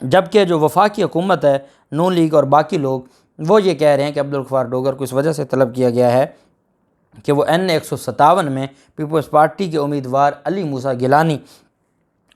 جبکہ جو وفاقی حکومت ہے، نون لیگ اور باقی لوگ، وہ یہ کہہ رہے ہیں کہ عبدالغفار ڈوگر کو اس وجہ سے طلب کیا گیا ہے کہ وہ N157 میں پیپلز پارٹی کے امیدوار علی موسیٰ گیلانی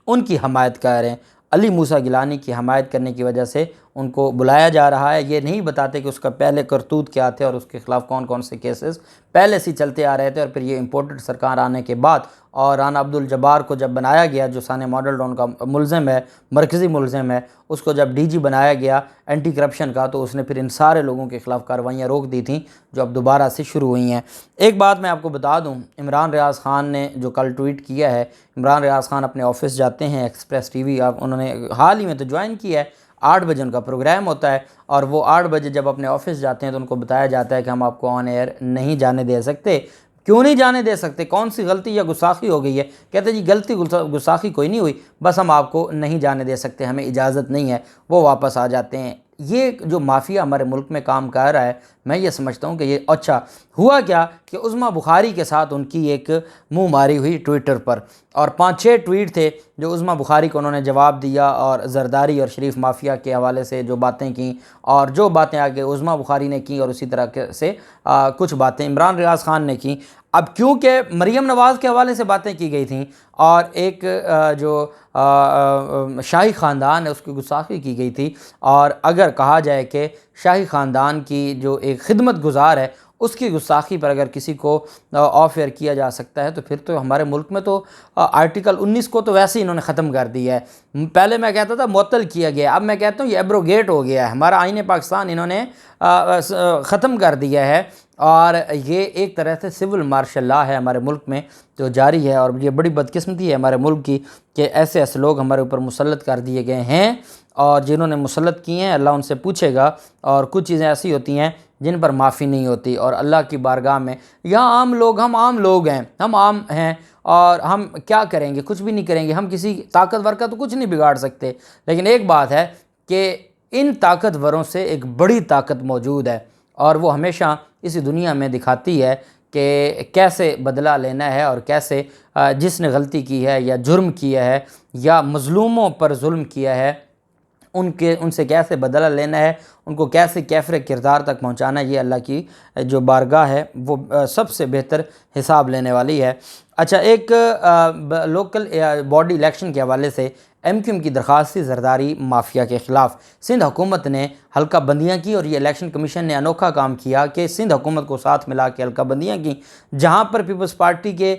ان کی حمایت کر رہے ہیں۔ علی موسیٰ گیلانی کی حمایت کرنے کی وجہ سے ان کو بلایا جا رہا ہے۔ یہ نہیں بتاتے کہ اس کا پہلے کرتوت کیا تھے اور اس کے خلاف کون کون سے کیسز پہلے سے چلتے آ رہے تھے، اور پھر یہ امپورٹڈ سرکار آنے کے بعد اور رانا عبدالجبار کو جب بنایا گیا، جو ثانیہ ماڈل ٹاؤن کا ملزم ہے، مرکزی ملزم ہے، اس کو جب ڈی جی بنایا گیا اینٹی کرپشن کا، تو اس نے پھر ان سارے لوگوں کے خلاف کارروائیاں روک دی تھیں جو اب دوبارہ سے شروع ہوئی ہیں۔ ایک بات میں آپ کو بتا دوں، عمران ریاض خان نے جو کل ٹویٹ کیا ہے، عمران ریاض خان اپنے آفس جاتے ہیں، ایکسپریس ٹی وی انہوں نے حال ہی میں تو جوائن کیا ہے، 8 بجے ان کا پروگرام ہوتا ہے، اور وہ 8 بجے جب اپنے آفس جاتے ہیں تو ان کو بتایا جاتا ہے کہ ہم آپ کو آن ایئر نہیں جانے دے سکتے۔ کیوں نہیں جانے دے سکتے؟ کون سی غلطی یا گستاخی ہو گئی ہے؟ کہتے جی غلطی گستاخی کوئی نہیں ہوئی، بس ہم آپ کو نہیں جانے دے سکتے، ہمیں اجازت نہیں ہے، وہ واپس آ جاتے ہیں۔ یہ جو مافیا ہمارے ملک میں کام کر رہا ہے، میں یہ سمجھتا ہوں کہ یہ اچھا ہوا کیا کہ عظمیٰ بخاری کے ساتھ ان کی ایک منہ ماری ہوئی ٹویٹر پر، اور 5-6 ٹویٹ تھے جو عظمیٰ بخاری کو انہوں نے جواب دیا، اور زرداری اور شریف مافیا کے حوالے سے جو باتیں کیں، اور جو باتیں آگے عظمیٰ بخاری نے کیں، اور اسی طرح سے کچھ باتیں عمران ریاض خان نے کیں۔ اب کیونکہ مریم نواز کے حوالے سے باتیں کی گئی تھیں، اور ایک جو شاہی خاندان ہے اس کی گستاخی کی گئی تھی، اور اگر کہا جائے کہ شاہی خاندان کی جو ایک خدمت گزار ہے اس کی گستاخی پر اگر کسی کو آف ایئر کیا جا سکتا ہے، تو پھر تو ہمارے ملک میں تو آرٹیکل 19 کو تو ویسے ہی انہوں نے ختم کر دیا ہے۔ پہلے میں کہتا تھا معطل کیا گیا، اب میں کہتا ہوں یہ ایبروگیٹ ہو گیا ہے، ہمارا آئین پاکستان انہوں نے ختم کر دیا ہے، اور یہ ایک طرح سے سول مارشل لا ہے ہمارے ملک میں جو جاری ہے، اور یہ بڑی بدقسمتی ہے ہمارے ملک کی کہ ایسے ایسے لوگ ہمارے اوپر مسلط کر دیے گئے ہیں، اور جنہوں نے مسلط کیے ہیں اللہ ان سے پوچھے گا، اور کچھ چیزیں ایسی ہوتی ہیں جن پر معافی نہیں ہوتی، اور اللہ کی بارگاہ میں یہاں عام لوگ، ہم عام لوگ ہیں، ہم عام ہیں، اور ہم کیا کریں گے؟ کچھ بھی نہیں کریں گے، ہم کسی طاقتور کا تو کچھ نہیں بگاڑ سکتے، لیکن ایک بات ہے کہ ان طاقتوروں سے ایک بڑی طاقت موجود ہے، اور وہ ہمیشہ اسی دنیا میں دکھاتی ہے کہ کیسے بدلہ لینا ہے، اور کیسے جس نے غلطی کی ہے یا جرم کیا ہے یا مظلوموں پر ظلم کیا ہے ان سے کیسے بدلہ لینا ہے، ان کو کیسے کیفر کردار تک پہنچانا ہے، یہ اللہ کی جو بارگاہ ہے وہ سب سے بہتر حساب لینے والی ہے۔ اچھا، ایک لوکل باڈی الیکشن کے حوالے سے MQM کی درخواست تھی زرداری مافیا کے خلاف۔ سندھ حکومت نے حلقہ بندیاں کی، اور یہ الیکشن کمیشن نے انوکھا کام کیا کہ سندھ حکومت کو ساتھ ملا کے حلقہ بندیاں کی، جہاں پر پیپلز پارٹی کے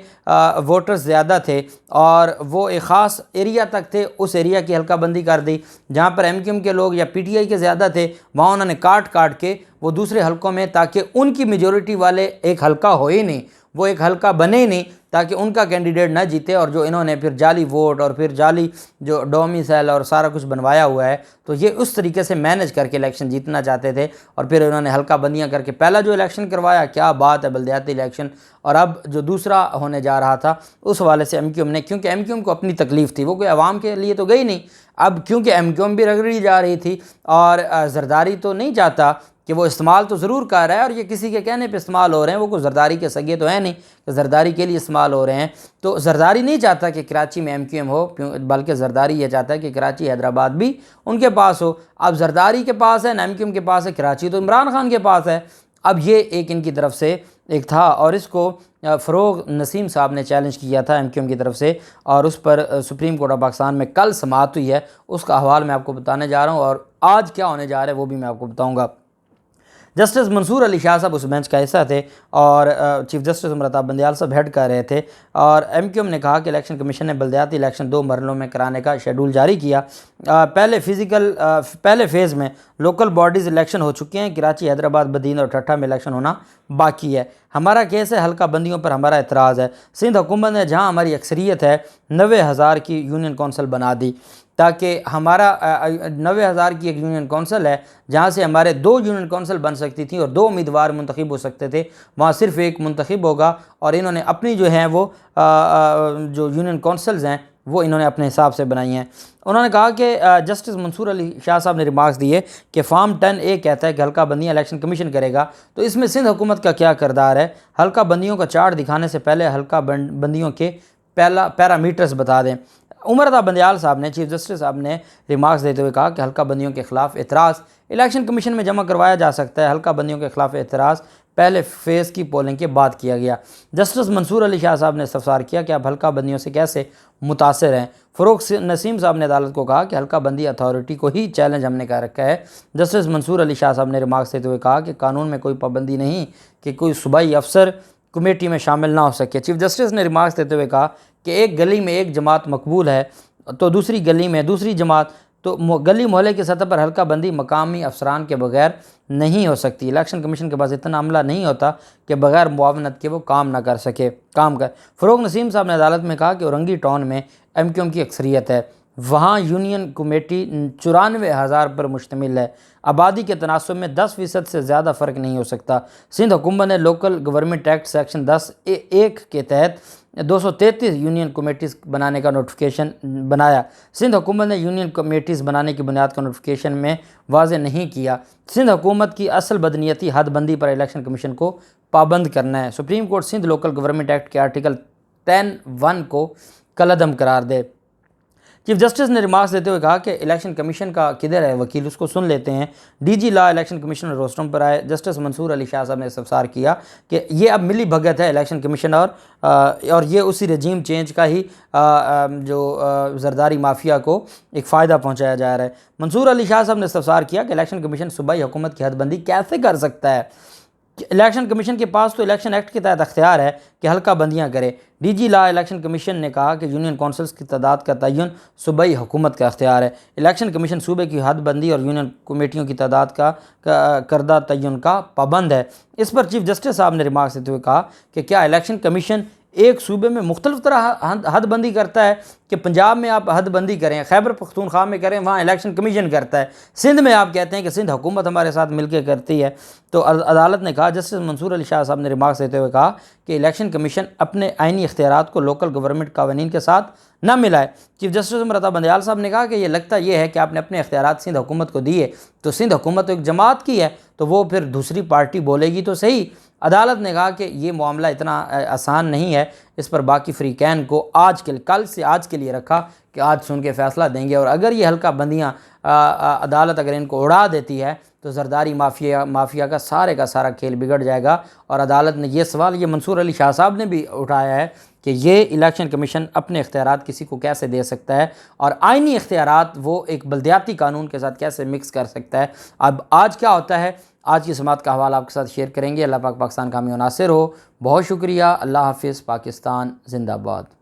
ووٹرز زیادہ تھے اور وہ ایک خاص ایریا تک تھے، اس ایریا کی حلقہ بندی کر دی۔ جہاں پر MQM کے لوگ یا PTI کے زیادہ تھے، وہاں انہوں نے کاٹ کے وہ دوسرے حلقوں میں، تاکہ ان کی میجورٹی والے ایک حلقہ ہو ہی نہیں، وہ ایک حلقہ بنے ہی نہیں، تاکہ ان کا کینڈیڈیٹ نہ جیتے، اور جو انہوں نے پھر جعلی ووٹ اور پھر جعلی جو ڈومیسائل اور سارا کچھ بنوایا ہوا ہے، تو یہ اس طریقے سے مینج کر کے الیکشن جیتنا چاہتے تھے، اور پھر انہوں نے حلقہ بندیاں کر کے پہلا جو الیکشن کروایا، کیا بات ہے، بلدیاتی الیکشن، اور اب جو دوسرا ہونے جا رہا تھا اس حوالے سے MQM نے، کیونکہ MQM کو اپنی تکلیف تھی، وہ کوئی عوام کے لیے تو گئی نہیں، اب کیونکہ MQM بھی رگڑی جا رہی تھی، اور زرداری تو نہیں چاہتا کہ وہ استعمال تو ضرور کر رہا ہے، اور یہ کسی کے کہنے پہ استعمال ہو رہے ہیں، وہ کوئی زرداری کے سگے تو ہیں نہیں کہ زرداری کے لیے استعمال ہو رہے ہیں، تو زرداری نہیں چاہتا کہ کراچی میں MQM ہو، بلکہ زرداری یہ چاہتا ہے کہ کراچی حیدرآباد بھی ان کے پاس ہو۔ اب زرداری کے پاس ہے نہ MQM کے پاس ہے، کراچی تو عمران خان کے پاس ہے۔ اب یہ ایک ان کی طرف سے ایک تھا، اور اس کو فروغ نسیم صاحب نے چیلنج کیا تھا MQM کی طرف سے، اور اس پر سپریم کورٹ آف پاکستان میں کل سماعت ہوئی ہے، اس کا احوال میں آپ کو بتانے جا رہا ہوں، اور آج کیا ہونے جا رہا ہے وہ بھی میں آپ کو بتاؤں گا۔ جسٹس منصور علی شاہ صاحب اس بینچ کا حصہ تھے، اور چیف جسٹس عمر عطا بندیال صاحب ہیڈ کر رہے تھے، اور MQM نے کہا کہ الیکشن کمیشن نے بلدیاتی الیکشن 2 مرحلوں میں کرانے کا شیڈول جاری کیا۔ پہلے فیز میں لوکل باڈیز الیکشن ہو چکے ہیں، کراچی، حیدرآباد، بدین اور ٹھٹھہ میں الیکشن ہونا باقی ہے۔ ہمارا کیس ہے حلقہ بندیوں پر ہمارا اعتراض ہے۔ سندھ حکومت نے جہاں ہماری اکثریت ہے 90,000 کی یونین کونسل بنا دی، تاکہ ہمارا 90,000 کی ایک یونین کونسل ہے جہاں سے ہمارے 2 یونین کونسل بن سکتی تھیں اور 2 امیدوار منتخب ہو سکتے تھے، وہاں صرف ایک منتخب ہوگا، اور انہوں نے اپنی جو ہیں وہ جو یونین کونسلز ہیں وہ انہوں نے اپنے حساب سے بنائی ہیں۔ انہوں نے کہا کہ جسٹس منصور علی شاہ صاحب نے ریمارکس دیے کہ فارم 10A کہتا ہے کہ حلقہ بندیاں الیکشن کمیشن کرے گا، تو اس میں سندھ حکومت کا کیا کردار ہے؟ حلقہ بندیوں کا چارٹ دکھانے سے پہلے حلقہ بندیوں کے پیرامیٹرز بتا دیں۔ عمر عطا بندیال صاحب نے چیف جسٹس صاحب نے ریمارکس دیتے ہوئے کہا کہ حلقہ بندیوں کے خلاف اعتراض الیکشن کمیشن میں جمع کروایا جا سکتا ہے، حلقہ بندیوں کے خلاف اعتراض پہلے فیز کی پولنگ کے بعد کیا گیا۔ جسٹس منصور علی شاہ صاحب نے استفسار کیا کہ آپ حلقہ بندیوں سے کیسے متاثر ہیں۔ فروغ نسیم صاحب نے عدالت کو کہا کہ حلقہ بندی اتھارٹی کو ہی چیلنج ہم نے کر رکھا ہے۔ جسٹس منصور علی شاہ صاحب نے ریمارکس دیتے ہوئے کہا کہ قانون میں کوئی پابندی نہیں کہ کوئی صوبائی افسر کمیٹی میں شامل نہ ہو سکے۔ چیف جسٹس نے ریمارکس دیتے ہوئے کہا کہ ایک گلی میں ایک جماعت مقبول ہے تو دوسری گلی میں دوسری جماعت، تو گلی محلے کی سطح پر حلقہ بندی مقامی افسران کے بغیر نہیں ہو سکتی۔ الیکشن کمیشن کے پاس اتنا عملہ نہیں ہوتا کہ بغیر معاونت کے وہ کام نہ کر سکے فروغ نسیم صاحب نے عدالت میں کہا کہ اورنگی ٹاؤن میں MQM کی اکثریت ہے، وہاں یونین کمیٹی 94,000 پر مشتمل ہے، آبادی کے تناسب میں 10% سے زیادہ فرق نہیں ہو سکتا۔ سندھ حکومت نے لوکل گورنمنٹ ایکٹ سیکشن 10(1) کے تحت 233 یونین کمیٹیز بنانے کا نوٹیفیکیشن بنایا۔ سندھ حکومت نے یونین کمیٹیز بنانے کی بنیاد کا نوٹیفیکیشن میں واضح نہیں کیا۔ سندھ حکومت کی اصل بدنیتی حد بندی پر الیکشن کمیشن کو پابند کرنا ہے۔ Supreme court Sindh local government act کے آرٹیکل 10(1) کو کالعدم قرار دے۔ چیف جسٹس نے ریمارکس دیتے ہوئے کہا کہ الیکشن کمیشن کا کدھر ہے وکیل، اس کو سن لیتے ہیں۔ DG لا الیکشن کمیشنر روسٹم پر آئے۔ جسٹس منصور علی شاہ صاحب نے استفسار کیا کہ یہ اب ملی بھگت ہے الیکشن کمیشن اور یہ اسی رجیم چینج کا ہی جو زرداری مافیا کو ایک فائدہ پہنچایا جا رہا ہے۔ منصور علی شاہ صاحب نے استفسار کیا کہ الیکشن کمیشن صوبائی حکومت کی حد بندی کیسے کر سکتا ہے؟ الیکشن کمیشن کے پاس تو الیکشن ایکٹ کے تحت اختیار ہے کہ حلقہ بندیاں کرے۔ DG لا الیکشن کمیشن نے کہا کہ یونین کونسلز کی تعداد کا تعین صوبائی حکومت کا اختیار ہے۔ الیکشن کمیشن صوبے کی حد بندی اور یونین کمیٹیوں کی تعداد کا کردہ تعین کا پابند ہے۔ اس پر چیف جسٹس صاحب نے ریمارکس دیتے ہوئے کہا کہ کیا الیکشن کمیشن ایک صوبے میں مختلف طرح حد بندی کرتا ہے کہ پنجاب میں آپ حد بندی کریں، خیبر پختونخوا میں کریں، وہاں الیکشن کمیشن کرتا ہے، سندھ میں آپ کہتے ہیں کہ سندھ حکومت ہمارے ساتھ مل کے کرتی ہے۔ تو عدالت نے کہا، جسٹس منصور علی شاہ صاحب نے ریمارکس دیتے ہوئے کہا کہ الیکشن کمیشن اپنے آئینی اختیارات کو لوکل گورنمنٹ قوانین کے ساتھ نہ ملائے۔ چیف جسٹس عمر عطا بندیال صاحب نے کہا کہ یہ لگتا یہ ہے کہ آپ نے اپنے اختیارات سندھ حکومت کو دیے تو سندھ حکومت ایک جماعت کی ہے تو وہ پھر دوسری پارٹی بولے گی تو صحیح۔ عدالت نے کہا کہ یہ معاملہ اتنا آسان نہیں ہے، اس پر باقی فریقین کو کل سے آج کے لیے رکھا کہ آج سن کے فیصلہ دیں گے، اور اگر یہ حلقہ بندیاں عدالت اگر ان کو اڑا دیتی ہے تو زرداری مافیا کا سارا کھیل بگڑ جائے گا۔ اور عدالت نے یہ سوال یہ منصور علی شاہ صاحب نے بھی اٹھایا ہے کہ یہ الیکشن کمیشن اپنے اختیارات کسی کو کیسے دے سکتا ہے اور آئینی اختیارات وہ ایک بلدیاتی قانون کے ساتھ کیسے مکس کر سکتا ہے۔ اب آج کیا ہوتا ہے، آج کی سماعت کا حوالہ آپ کے ساتھ شیئر کریں گے۔ اللہ پاک پاکستان کا حامی و ناصر ہو۔ بہت شکریہ۔ اللہ حافظ۔ پاکستان زندہ باد۔